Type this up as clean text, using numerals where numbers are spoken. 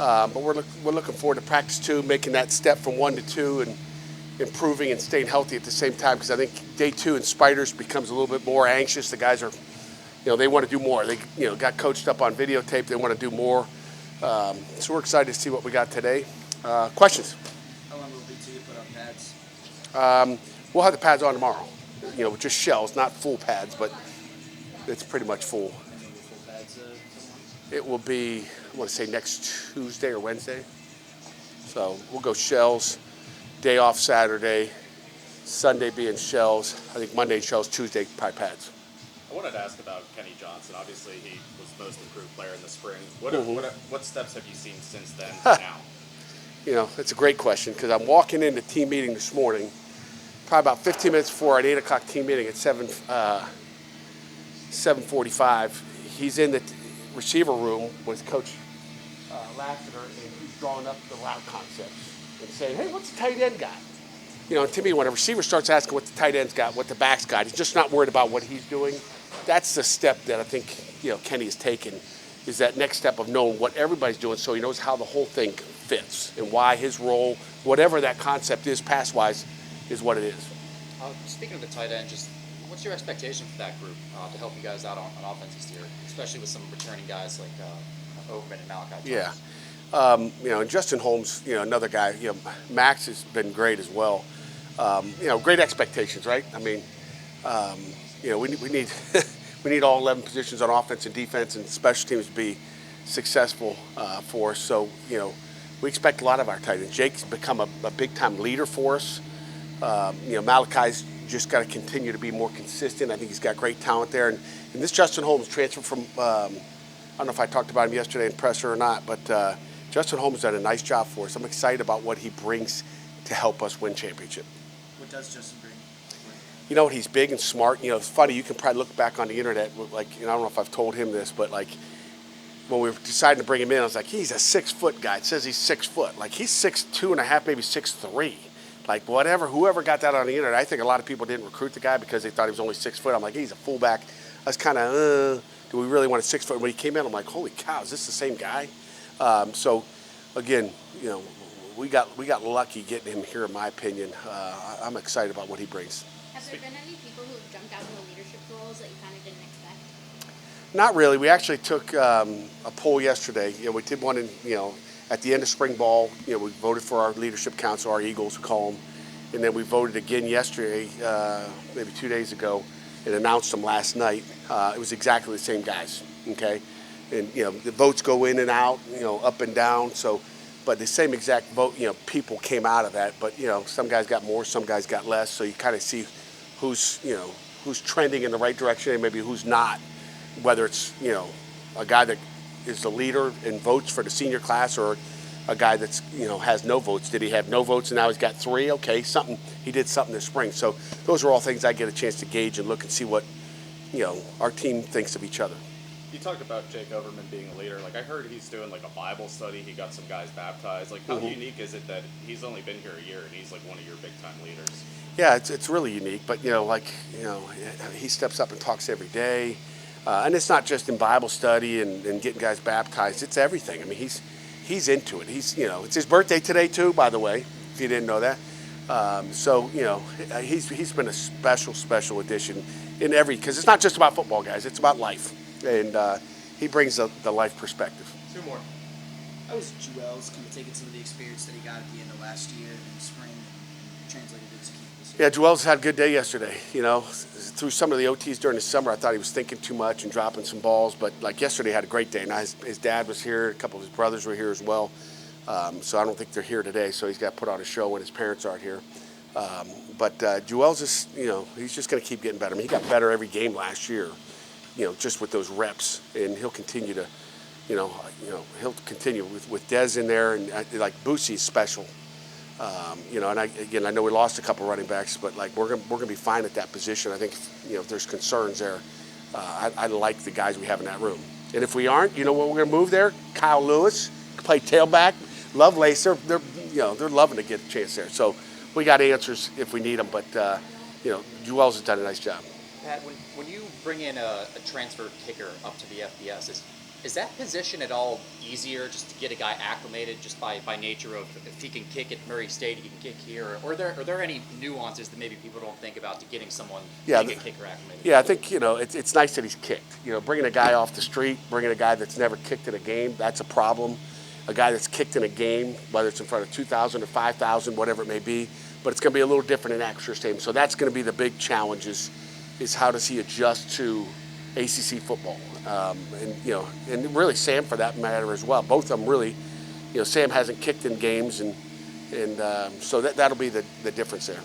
But we're looking forward to practice 2, making that step from 1 to 2, and improving and staying healthy at the same time. Because I think day 2 in Spiders becomes a little bit more anxious. The guys are, they want to do more. They, got coached up on videotape. They want to do more. So we're excited to see what we got today. Questions? How long will it be till you put on pads? We'll have the pads on tomorrow. With just shells, not full pads, but it's pretty much full. And then full pads tomorrow? It will be, I want to say next Tuesday or Wednesday. So we'll go shells, day off Saturday, Sunday being shells. I think Monday shells, Tuesday probably pads. I wanted to ask about Kenny Johnson. Obviously, he was most improved player in the spring. What steps have you seen since then to now? It's a great question because I'm walking into team meeting this morning, probably about 15 minutes before an 8 o'clock team meeting at 7:45. He's in the receiver room with Coach Lassiter, and he's drawing up the route concepts and saying, hey, what's the tight end got? And to me, when a receiver starts asking what the tight end's got, what the back's got, he's just not worried about what he's doing. That's the step that I think, Kenny has taken, is that next step of knowing what everybody's doing so he knows how the whole thing fits and why his role, whatever that concept is pass-wise, is what it is. Speaking of the tight end, just what's your expectation for that group to help you guys out on offense this year, especially with some returning guys like Overman and Malachi? Yeah. And Justin Holmes, another guy, Max has been great as well. Great expectations, right? I mean, we need we need all 11 positions on offense and defense and special teams to be successful for us. So, we expect a lot of our tight ends. Jake's become a big-time leader for us. Malachi's just got to continue to be more consistent. I think he's got great talent there. And this Justin Holmes transfer from, I don't know if I talked about him yesterday in presser or not, but Justin Holmes done a nice job for us. I'm excited about what he brings to help us win championship. What does Justin bring? He's big and smart. It's funny, you can probably look back on the internet, I don't know if I've told him this, but when we were deciding to bring him in, I was like, he's a 6-foot guy. It says he's 6 foot. He's 6'2.5", maybe 6'3". Whoever got that on the internet, I think a lot of people didn't recruit the guy because they thought he was only 6 foot. I'm like, he's a fullback. I was kind of, do we really want a 6 foot? When he came in, I'm like, holy cow, is this the same guy? So, again, we got lucky getting him here, in my opinion. I'm excited about what he brings. Have there been any people who have jumped out in the leadership roles that you kind of didn't expect? Not really. We actually took a poll yesterday. We did one at the end of spring ball. We voted for our leadership council, our Eagles, we call them. And then we voted again yesterday, maybe 2 days ago, and announced them last night. It was exactly the same guys, okay? And, the votes go in and out, up and down. So, but the same exact vote, people came out of that. But, some guys got more, some guys got less. So you kind of see who's trending in the right direction and maybe who's not. Whether it's, a guy that is the leader in votes for the senior class or a guy that's, has no votes. Did he have no votes and now he's got 3? Okay, he did something this spring. So those are all things I get a chance to gauge and look and see what, our team thinks of each other. You talked about Jake Overman being a leader. I heard he's doing a Bible study. He got some guys baptized. How unique is it that he's only been here a year and he's one of your big time leaders? Yeah, it's really unique. But he steps up and talks every day, and it's not just in Bible study and getting guys baptized. It's everything. I mean, he's into it. It's his birthday today too, by the way, if you didn't know that. He's been a special addition in because it's not just about football, guys. It's about life. And he brings the life perspective. 2 more. How was Joel's kind of taking some of the experience that he got at the end of last year in the spring and translated it to keep this year? Yeah, Joel's had a good day yesterday. Through some of the OTs during the summer, I thought he was thinking too much and dropping some balls. But yesterday, he had a great day. Now his dad was here. A couple of his brothers were here as well. So I don't think they're here today. So he's got to put on a show when his parents aren't here. But Joel's just, he's just going to keep getting better. I mean, he got better every game last year. Just with those reps, and he'll continue to, he'll continue with Dez in there, and Boosie's special, and I know we lost a couple running backs, but we're gonna be fine at that position. I think if there's concerns there, I like the guys we have in that room, and if we aren't, what we're gonna move there? Kyle Lewis play tailback, Lovelace, they're loving to get a chance there. So we got answers if we need them, but Joel's has done a nice job. Pat, when you bring in a transfer kicker up to the FBS, Is that position at all easier just to get a guy acclimated just by nature of if he can kick at Murray State, he can kick here? Or are there any nuances that maybe people don't think about to getting someone being a kicker acclimated? Yeah, I think, it's nice that he's kicked. Bringing a guy off the street, bringing a guy that's never kicked in a game, that's a problem. A guy that's kicked in a game, whether it's in front of 2,000 or 5,000, whatever it may be, but it's going to be a little different in Exeter Stadium. So that's going to be the big challenge is how does he adjust to ACC football? And really Sam for that matter as well. Both of them really, Sam hasn't kicked in games, and so that'll be the difference there.